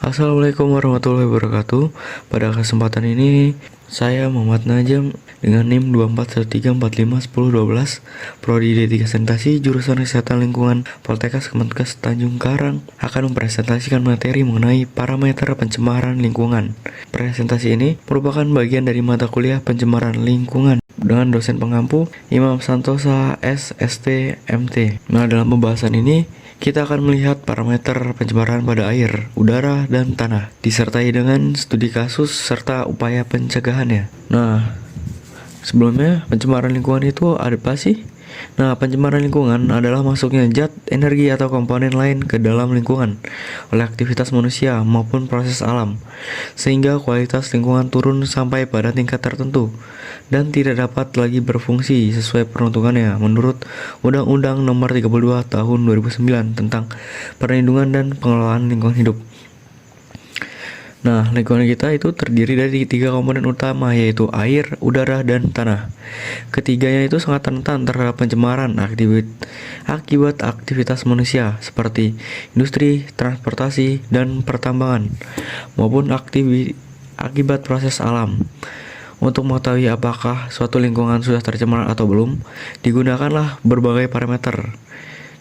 Assalamualaikum warahmatullahi wabarakatuh. Pada kesempatan ini saya Muhammad Najam dengan NIM 2413451012 Prodi D3 Sanitasi jurusan Kesehatan Lingkungan Poltekkes Kemenkes Tanjung Karang akan mempresentasikan materi mengenai parameter pencemaran lingkungan. Presentasi ini merupakan bagian dari mata kuliah pencemaran lingkungan dengan dosen pengampu Imam Santosa SST MT. Nah, dalam pembahasan ini kita akan melihat parameter pencemaran pada air, udara, dan tanah, disertai dengan studi kasus serta upaya pencegahannya. Nah, sebelumnya pencemaran lingkungan itu apa sih? Nah, pencemaran lingkungan adalah masuknya zat, energi, atau komponen lain ke dalam lingkungan oleh aktivitas manusia maupun proses alam, sehingga kualitas lingkungan turun sampai pada tingkat tertentu dan tidak dapat lagi berfungsi sesuai peruntukannya menurut Undang-Undang Nomor 32 Tahun 2009 tentang Perlindungan dan Pengelolaan Lingkungan Hidup. Nah, lingkungan kita itu terdiri dari 3 komponen utama, yaitu air, udara, dan tanah. Ketiganya itu sangat rentan terhadap pencemaran akibat aktivitas manusia seperti industri, transportasi, dan pertambangan, maupun akibat proses alam. Untuk mengetahui apakah suatu lingkungan sudah tercemar atau belum, digunakanlah berbagai parameter.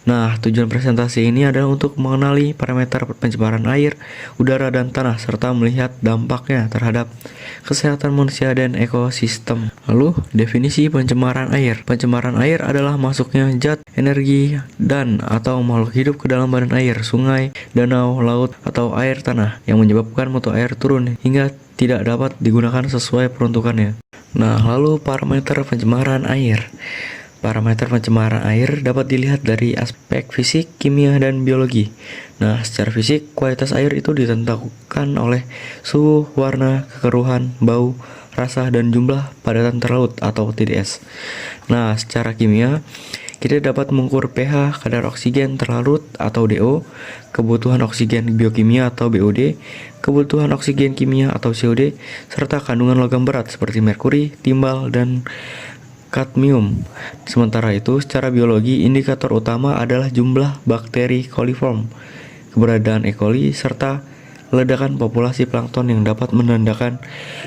Nah, tujuan presentasi ini adalah untuk mengenali parameter pencemaran air, udara, dan tanah, serta melihat dampaknya terhadap kesehatan manusia dan ekosistem. Lalu, definisi pencemaran air. Pencemaran air adalah masuknya zat, energi, dan atau makhluk hidup ke dalam badan air, sungai, danau, laut, atau air tanah yang menyebabkan mutu air turun hingga tidak dapat digunakan sesuai peruntukannya. Nah, lalu parameter pencemaran air. Parameter pencemaran air dapat dilihat dari aspek fisik, kimia, dan biologi. Nah, secara fisik, kualitas air itu ditentukan oleh suhu, warna, kekeruhan, bau, rasa, dan jumlah padatan terlaut atau TDS. Nah, secara kimia, kita dapat mengukur pH, kadar oksigen terlarut atau DO, kebutuhan oksigen biokimia atau BOD, kebutuhan oksigen kimia atau COD, serta kandungan logam berat seperti merkuri, timbal, dan kadmium. Sementara itu, secara biologi, indikator utama adalah jumlah bakteri coliform, keberadaan E. coli, serta ledakan populasi plankton yang dapat menandakan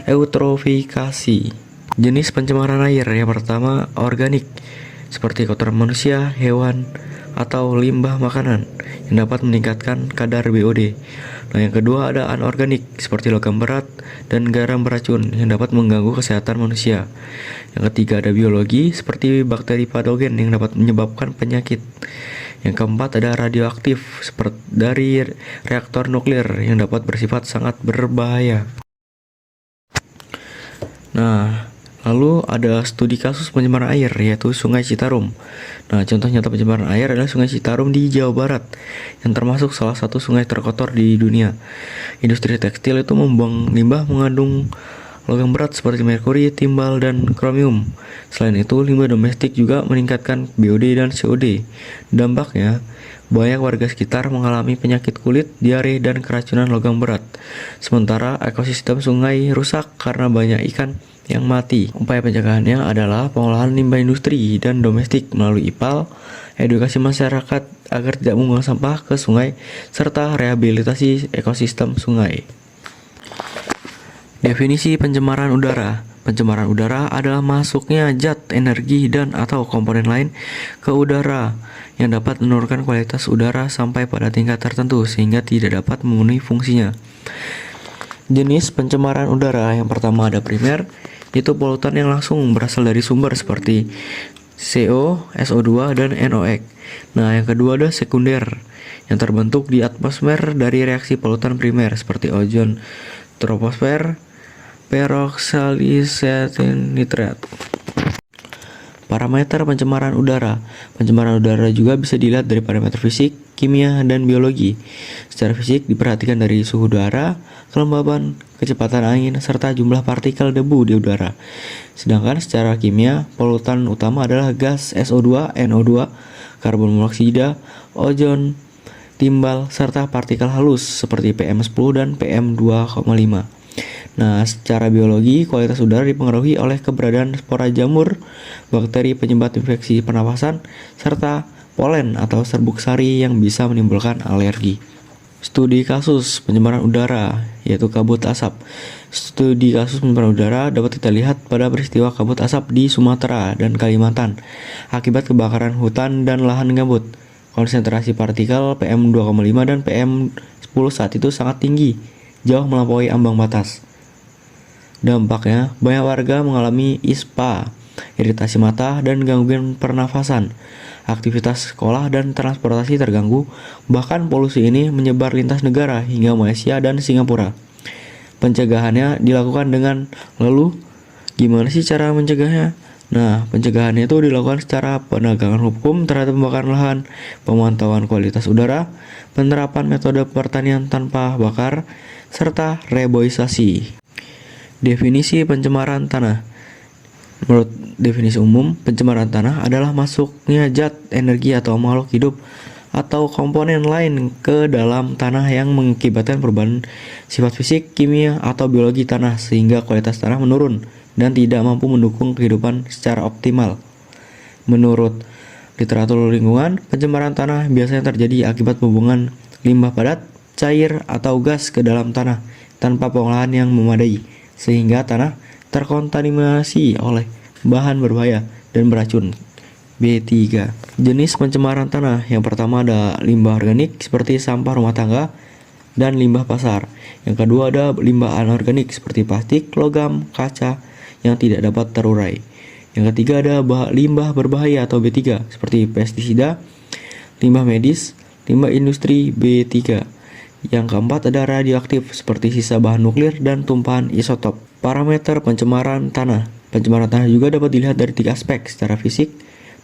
eutrofikasi. Jenis pencemaran air yang pertama, organik, seperti kotoran manusia, hewan, atau limbah makanan yang dapat meningkatkan kadar BOD. Nah, yang kedua ada anorganik seperti logam berat dan garam beracun yang dapat mengganggu kesehatan manusia. Yang ketiga ada biologi seperti bakteri patogen yang dapat menyebabkan penyakit. Yang keempat ada radioaktif seperti dari reaktor nuklir yang dapat bersifat sangat berbahaya. Nah, lalu ada studi kasus pencemaran air yaitu Sungai Citarum. Nah, contoh nyata pencemaran air adalah Sungai Citarum di Jawa Barat yang termasuk salah satu sungai terkotor di dunia. Industri tekstil itu membuang limbah mengandung logam berat seperti merkuri, timbal, dan kromium. Selain itu, limbah domestik juga meningkatkan BOD dan COD. Dampaknya, banyak warga sekitar mengalami penyakit kulit, diare, dan keracunan logam berat. Sementara ekosistem sungai rusak karena banyak ikan yang mati. Upaya pencegahannya adalah pengolahan limbah industri dan domestik melalui IPAL, edukasi masyarakat agar tidak membuang sampah ke sungai, serta rehabilitasi ekosistem sungai. Definisi pencemaran udara. Pencemaran udara adalah masuknya zat, energi, dan atau komponen lain ke udara yang dapat menurunkan kualitas udara sampai pada tingkat tertentu sehingga tidak dapat memenuhi fungsinya. Jenis pencemaran udara yang pertama ada primer, yaitu polutan yang langsung berasal dari sumber seperti CO, SO2, dan NOx. Nah, yang kedua ada sekunder yang terbentuk di atmosfer dari reaksi polutan primer seperti ozon, troposfer, peroksilisation nitrat. Parameter pencemaran udara. Pencemaran udara juga bisa dilihat dari parameter fisik, kimia, dan biologi. Secara fisik diperhatikan dari suhu udara, kelembaban, kecepatan angin, serta jumlah partikel debu di udara. Sedangkan secara kimia, polutan utama adalah gas SO2, NO2, karbon monoksida, ozon, timbal, serta partikel halus seperti PM10 dan PM2,5. Nah, secara biologi, kualitas udara dipengaruhi oleh keberadaan spora jamur, bakteri penyebab infeksi pernapasan, serta polen atau serbuk sari yang bisa menimbulkan alergi. Studi kasus pencemaran udara, yaitu kabut asap. Studi kasus pencemaran udara dapat kita lihat pada peristiwa kabut asap di Sumatera dan Kalimantan akibat kebakaran hutan dan lahan gambut. Konsentrasi partikel PM2,5 dan PM10 saat itu sangat tinggi, jauh melampaui ambang batas. Dampaknya, banyak warga mengalami ISPA, iritasi mata, dan gangguan pernafasan. Aktivitas sekolah dan transportasi terganggu, bahkan polusi ini menyebar lintas negara hingga Malaysia dan Singapura. Pencegahannya dilakukan dengan lalu gimana sih cara mencegahnya? Nah, pencegahannya itu dilakukan secara penegakan hukum terhadap pembakaran lahan, pemantauan kualitas udara, penerapan metode pertanian tanpa bakar, serta reboisasi. Definisi pencemaran tanah. Menurut definisi umum, pencemaran tanah adalah masuknya zat, energi atau makhluk hidup atau komponen lain ke dalam tanah yang mengakibatkan perubahan sifat fisik, kimia, atau biologi tanah sehingga kualitas tanah menurun dan tidak mampu mendukung kehidupan secara optimal. Menurut literatur lingkungan, pencemaran tanah biasanya terjadi akibat hubungan limbah padat, cair, atau gas ke dalam tanah tanpa pengolahan yang memadai, sehingga tanah terkontaminasi oleh bahan berbahaya dan beracun. B3. Jenis pencemaran tanah. Yang pertama ada limbah organik seperti sampah rumah tangga dan limbah pasar. Yang kedua ada limbah anorganik seperti plastik, logam, kaca yang tidak dapat terurai. Yang ketiga ada limbah berbahaya atau B3 seperti pestisida, limbah medis, limbah industri B3. Yang keempat ada radioaktif seperti sisa bahan nuklir dan tumpahan isotop. Parameter pencemaran tanah. Pencemaran tanah juga dapat dilihat dari 3 aspek. Secara fisik,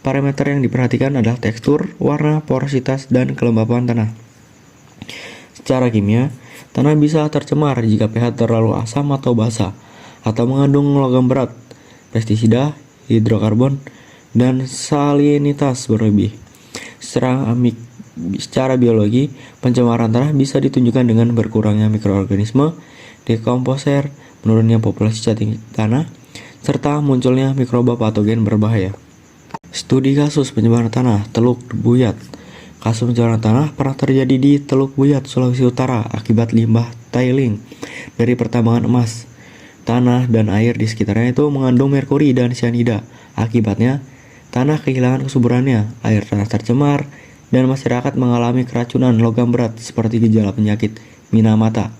parameter yang diperhatikan adalah tekstur, warna, porositas, dan kelembapan tanah. Secara kimia, tanah bisa tercemar jika pH terlalu asam atau basa, atau mengandung logam berat, pestisida, hidrokarbon, dan salinitas berlebih. Secara biologi, pencemaran tanah bisa ditunjukkan dengan berkurangnya mikroorganisme, dekomposer, menurunnya populasi cacing tanah, serta munculnya mikroba patogen berbahaya. Studi kasus pencemaran tanah Teluk Buyat. Kasus pencemaran tanah pernah terjadi di Teluk Buyat, Sulawesi Utara akibat limbah tailing dari pertambangan emas. Tanah dan air di sekitarnya itu mengandung merkuri dan sianida. Akibatnya, tanah kehilangan kesuburannya, air tanah tercemar, dan masyarakat mengalami keracunan logam berat seperti gejala penyakit minamata.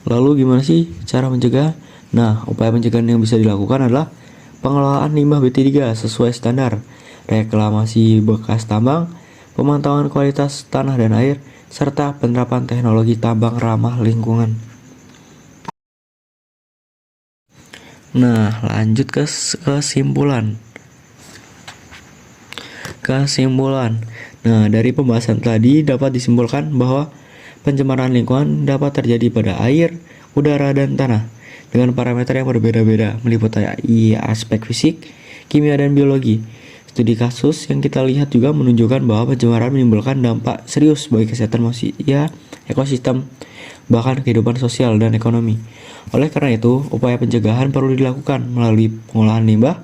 Lalu gimana sih cara mencegah? Nah, upaya pencegahan yang bisa dilakukan adalah pengelolaan limbah B3 sesuai standar, reklamasi bekas tambang, pemantauan kualitas tanah dan air, serta penerapan teknologi tambang ramah lingkungan. Nah, lanjut ke kesimpulan. Nah, dari pembahasan tadi dapat disimpulkan bahwa pencemaran lingkungan dapat terjadi pada air, udara, dan tanah dengan parameter yang berbeda-beda, meliputi aspek fisik, kimia, dan biologi. Studi kasus yang kita lihat juga menunjukkan bahwa pencemaran menimbulkan dampak serius bagi kesehatan manusia, ekosistem, bahkan kehidupan sosial dan ekonomi. Oleh karena itu, upaya pencegahan perlu dilakukan melalui pengolahan limbah,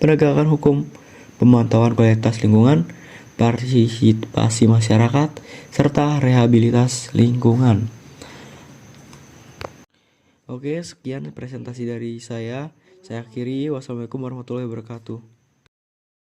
penegakan hukum, pemantauan kualitas lingkungan, partisipasi masyarakat, serta rehabilitas lingkungan. Oke, sekian presentasi dari saya. Saya akhiri. Wassalamualaikum warahmatullahi wabarakatuh.